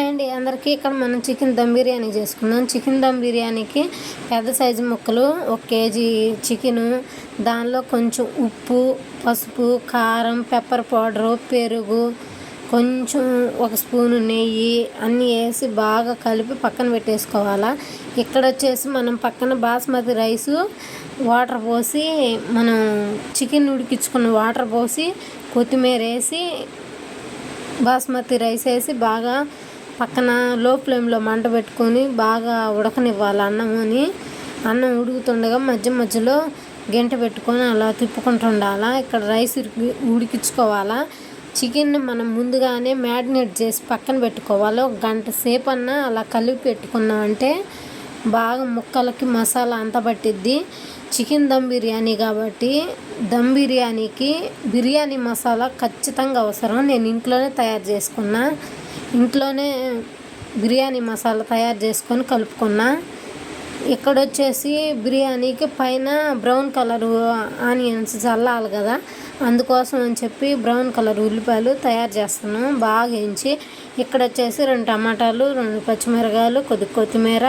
Hi అండి అందరికీ. ఇక్కడ మనం చికెన్ దమ్ బిర్యానీ చేసుకుందాం. చికెన్ దమ్ బిర్యానీకి పెద్ద సైజు ముక్కలు 1 కేజీ చికెను, దానిలో కొంచెం ఉప్పు, పసుపు, కారం, పెప్పర్ పౌడరు, పెరుగు, కొంచెం 1 స్పూను నెయ్యి అన్నీ వేసి బాగా కలిపి పక్కన పెట్టేసుకోవాలా. ఇక్కడ వచ్చేసి మనం పక్కన బాస్మతి రైసు వాటర్ పోసి మనం చికెన్ ఉడికించుకున్న వాటర్ పోసి కొత్తిమీర వేసి బాస్మతి రైస్ వేసి బాగా పక్కన లో ఫ్లేమ్లో మంట పెట్టుకొని బాగా ఉడకనివ్వాలి. అన్నం ఉడుకుతుండగా మధ్య మధ్యలో గంట పెట్టుకొని అలా తిప్పుకుంటూ ఉండాలా. ఇక్కడ రైస్ ఉడికించుకోవాలా. చికెన్ని మనం ముందుగానే మ్యారినేట్ చేసి పక్కన పెట్టుకోవాలి. 1 గంట సేపు అన్నా అలా కలిపి పెట్టుకున్నామంటే బాగా ముక్కలకి మసాలా అంతా పట్టిద్ది. చికెన్ దమ్ బిర్యానీ కాబట్టి దమ్ బిర్యానీకి బిర్యానీ మసాలా ఖచ్చితంగా అవసరం. నేను ఇంట్లోనే తయారు చేసుకున్నా. ఇంట్లోనే బిర్యానీ మసాలా తయారు చేసుకొని కలుపుకున్నా. ఇక్కడ వచ్చేసి బిర్యానీకి పైన బ్రౌన్ కలర్ ఆనియన్స్ చల్లాలి కదా, అందుకోసం అని చెప్పి బ్రౌన్ కలర్ ఉల్లిపాయలు తయారు చేస్తున్నాం బాగా వేయించి. ఇక్కడ వచ్చేసి 2 టమాటాలు, 2 పచ్చిమిరకాయలు, కొత్తిమీర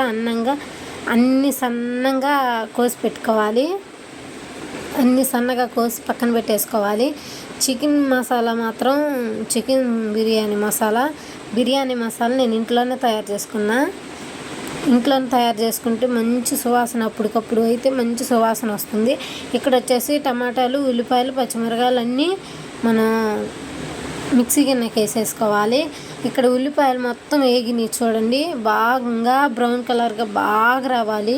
అన్నీ సన్నగా కోసి పెట్టుకోవాలి. అన్నీ సన్నగా కోసి పక్కన పెట్టేసుకోవాలి. చికెన్ మసాలా మాత్రం చికెన్ బిర్యానీ మసాలా నేను ఇంట్లోనే తయారు చేసుకున్నా. ఇంట్లోనే తయారు చేసుకుంటే మంచి సువాసన, అప్పటికప్పుడు అయితే మంచి సువాసన వస్తుంది. ఇక్కడ వచ్చేసి టమాటాలు, ఉల్లిపాయలు, పచ్చిమిరకాయలు అన్నీ మనం మిక్సీ గిన్నెకి వేసేసుకోవాలి. ఇక్కడ ఉల్లిపాయలు మొత్తం వేగినాయి చూడండి. బాగా బ్రౌన్ కలర్గా బాగా రావాలి.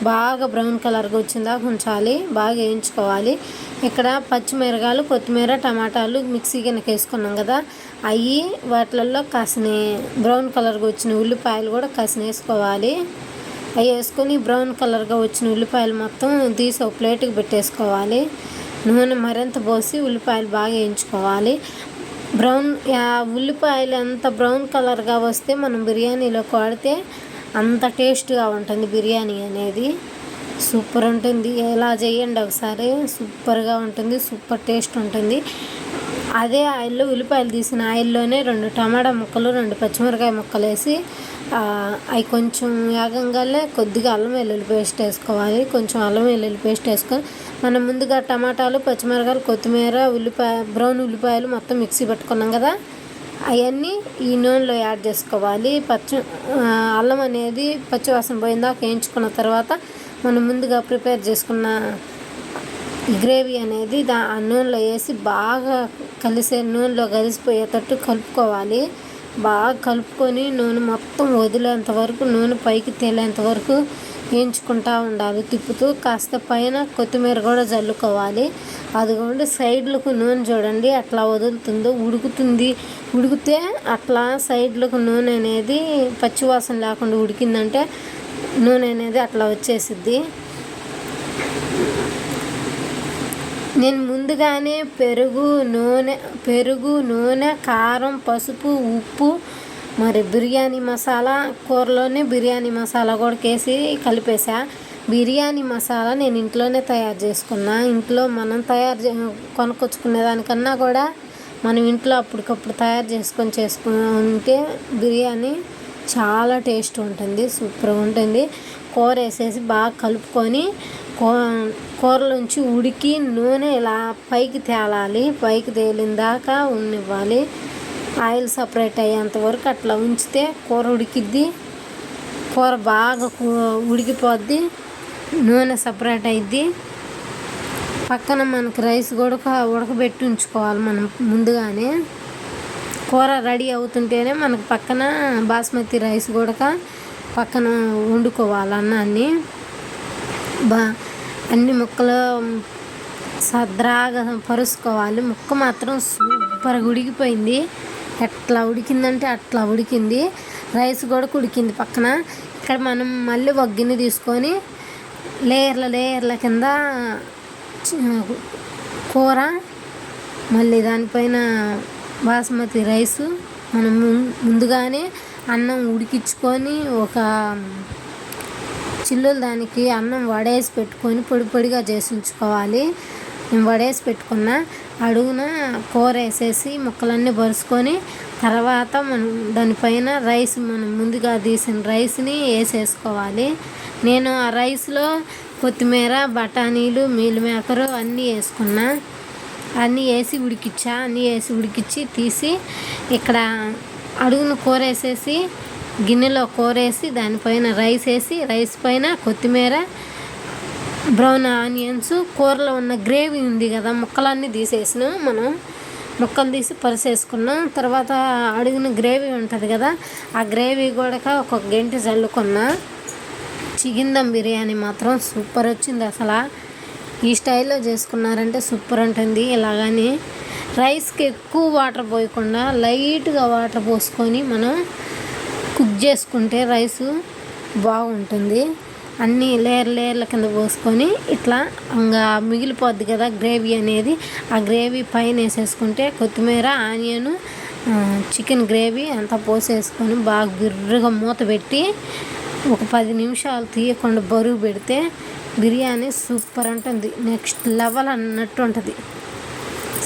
బాగా బ్రౌన్ కలర్గా వచ్చిందాక ఉంచాలి, బాగా వేయించుకోవాలి. ఇక్కడ పచ్చిమిరకాయలు, కొత్తిమీర, టమాటాలు మిక్సీ గిన్నెకి వేసుకున్నాం కదా, అవి వాటిల్లో కాసిన బ్రౌన్ కలర్గా వచ్చిన ఉల్లిపాయలు కూడా కాసిన వేసుకోవాలి. అవి వేసుకొని బ్రౌన్ కలర్గా వచ్చిన ఉల్లిపాయలు మొత్తం తీసి ఒక ప్లేట్కి పెట్టేసుకోవాలి. నూనె మరింత పోసి ఉల్లిపాయలు బాగా వేయించుకోవాలి. ఉల్లిపాయలు ఎంత బ్రౌన్ కలర్గా వస్తే మనం బిర్యానీలో వాడితే అంత టేస్ట్గా ఉంటుంది. బిర్యానీ అనేది సూపర్ ఉంటుంది. ఎలా చేయండి ఒకసారి, సూపర్గా ఉంటుంది, సూపర్ టేస్ట్ ఉంటుంది. అదే ఆయిల్లో ఉల్లిపాయలు తీసిన ఆయిల్లోనే 2 టమాటా ముక్కలు, 2 పచ్చిమిరకాయ ముక్కలు వేసి అవి కొంచెం వేగంగానే కొద్దిగా అల్లం వెల్లుల్లి పేస్ట్ వేసుకోవాలి. కొంచెం అల్లం వెల్లుల్లి పేస్ట్ వేసుకొని మనం ముందుగా టమాటాలు, పచ్చిమిరకాయలు, కొత్తిమీర, బ్రౌన్ ఉల్లిపాయలు మొత్తం మిక్సీ పెట్టుకున్నాం కదా, అవన్నీ ఈ నూనెలో యాడ్ చేసుకోవాలి. అల్లం అనేది పచ్చివాసన పోయిందాక వేయించుకున్న తర్వాత మనం ముందుగా ప్రిపేర్ చేసుకున్న గ్రేవీ అనేది ఆ నూనెలో వేసి బాగా నూనెలో కలిసిపోయేటట్టు కలుపుకోవాలి. బాగా కలుపుకొని నూనె మొత్తం వదిలేంత వరకు, నూనె పైకి తేలేంత వరకు వేయించుకుంటూ ఉండాలి. తిప్పుతూ కాస్త పైన కొత్తిమీర కూడా జల్లుకోవాలి. అదిగోండి సైడ్లకు నూనె చూడండి అట్లా వదులుతుందో, ఉడికితే అట్లా సైడ్లకు నూనె అనేది పచ్చివాసన లేకుండా ఉడికిందంటే నూనె అనేది అట్లా వచ్చేసిద్ది. నేను ముందుగానే పెరుగు, నూనె, కారం, పసుపు, ఉప్పు, మరి బిర్యానీ మసాలా, కూరలోనే బిర్యానీ మసాలా కూడా వేసి కలిపేసా. బిర్యానీ మసాలా నేను ఇంట్లోనే తయారు చేసుకున్నా. ఇంట్లో మనం కొనుక్కొచ్చుకునే దానికన్నా కూడా మనం ఇంట్లో అప్పటికప్పుడు తయారు చేసుకుంటే బిర్యానీ చాలా టేస్ట్ ఉంటుంది, సూపర్గా ఉంటుంది. కూర వేసేసి బాగా కలుపుకొని కూరలోంచి ఉడికి నూనె ఇలా పైకి తేలాలి. పైకి తేలిన దాకా ఉన్నివ్వాలి. ఆయిల్ సపరేట్ అయ్యేంత వరకు అట్లా ఉంచితే కూర ఉడికిద్ది. కూర బాగా ఉడికిపోద్ది, నూనె సపరేట్ అయ్యిద్ది. పక్కన మనకి రైస్ కూడా ఉడకబెట్టి ఉంచుకోవాలి. మనం ముందుగానే కూర రెడీ అవుతుంటేనే మనకు పక్కన బాస్మతి రైస్ కూడా పక్కన వండుకోవాలి. అన్నాన్ని అన్ని ముక్కలు సద్రాగా పరుచుకోవాలి. ముక్క మాత్రం సూపర్గా ఉడికిపోయింది. ఎట్లా ఉడికిందంటే అట్లా ఉడికింది. రైస్ కూడా ఉడికింది పక్కన. ఇక్కడ మనం మళ్ళీ 1 గిన్నె తీసుకొని లేయర్ల కింద కూర, మళ్ళీ దానిపైన బాస్మతి రైసు మనం ముందుగానే అన్నం ఉడికించుకొని ఒక చిల్లులు దానికి అన్నం వడేసి పెట్టుకొని పొడిగా చేసి ఉంచుకోవాలి. నేను వడేసి పెట్టుకున్న అడుగున కూర వేసేసి ముక్కలన్నీ పరుచుకొని తర్వాత మనం దానిపైన రైస్ మనం ముందుగా తీసిన రైస్ని వేసేసుకోవాలి. నేను ఆ రైస్లో కొత్తిమీర, బఠానీలు, మీల్ మేకరు అన్నీ వేసుకున్నా. అన్నీ వేసి ఉడికిచ్చి తీసి ఇక్కడ అడుగున కూర వేసేసి గిన్నెలో కూర వేసి దానిపైన రైస్ వేసి రైస్ పైన కొత్తిమీర, బ్రౌన్ ఆనియన్స్, కూరలో ఉన్న గ్రేవీ ఉంది కదా ముక్కలన్నీ తీసేసినాం. మనం ముక్కలు తీసి పరిసేసుకున్నాం. తర్వాత అడుగున గ్రేవీ ఉంటుంది కదా ఆ గ్రేవీ కూడా ఒక గంట చల్లుకున్నా. చికెన్ దమ్ బిర్యానీ మాత్రం సూపర్ వచ్చింది. అసలు ఈ స్టైల్లో చేసుకున్నారంటే సూపర్ ఉంటుంది. ఇలాగని రైస్కి ఎక్కువ వాటర్ పోయకుండా లైట్గా వాటర్ పోసుకొని మనం కుక్ చేసుకుంటే రైసు బాగుంటుంది. అన్నీ లేయర్ల కింద పోసుకొని ఇట్లా ఇంకా మిగిలిపోద్ది కదా గ్రేవీ అనేది. ఆ గ్రేవీ పైన వేసేసుకుంటే కొత్తిమీర, ఆనియన్, చికెన్ గ్రేవీ అంతా పోసేసుకొని బాగా బిర్రుగా మూత పెట్టి ఒక 10 నిమిషాలు తీయకుండా బరువు పెడితే బిర్యానీ సూపర్ ఉంటుంది. నెక్స్ట్ లెవెల్ అన్నట్టు ఉంటుంది.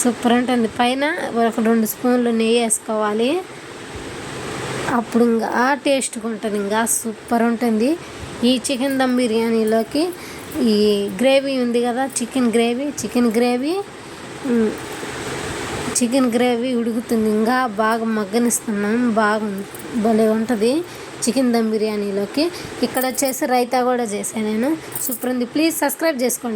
సూపర్ ఉంటుంది. పైన ఒక 2 స్పూన్లు నెయ్యి వేసుకోవాలి. అప్పుడు ఇంకా టేస్ట్గా ఉంటుంది. ఇంకా సూపర్ ఉంటుంది. ఈ చికెన్ దమ్ బిర్యానీలోకి ఈ గ్రేవీ ఉంది కదా చికెన్ గ్రేవీ ఉడుకుతుంది. ఇంకా బాగా మగ్గనిస్తున్నాం. భలే ఉంటుంది చికెన్ దమ్ బిర్యానీలోకి. ఇక్కడ వచ్చేసి రైతా కూడా చేశాను నేను. సూపర్ ఉంది. ప్లీజ్ సబ్స్క్రైబ్ చేసుకోండి.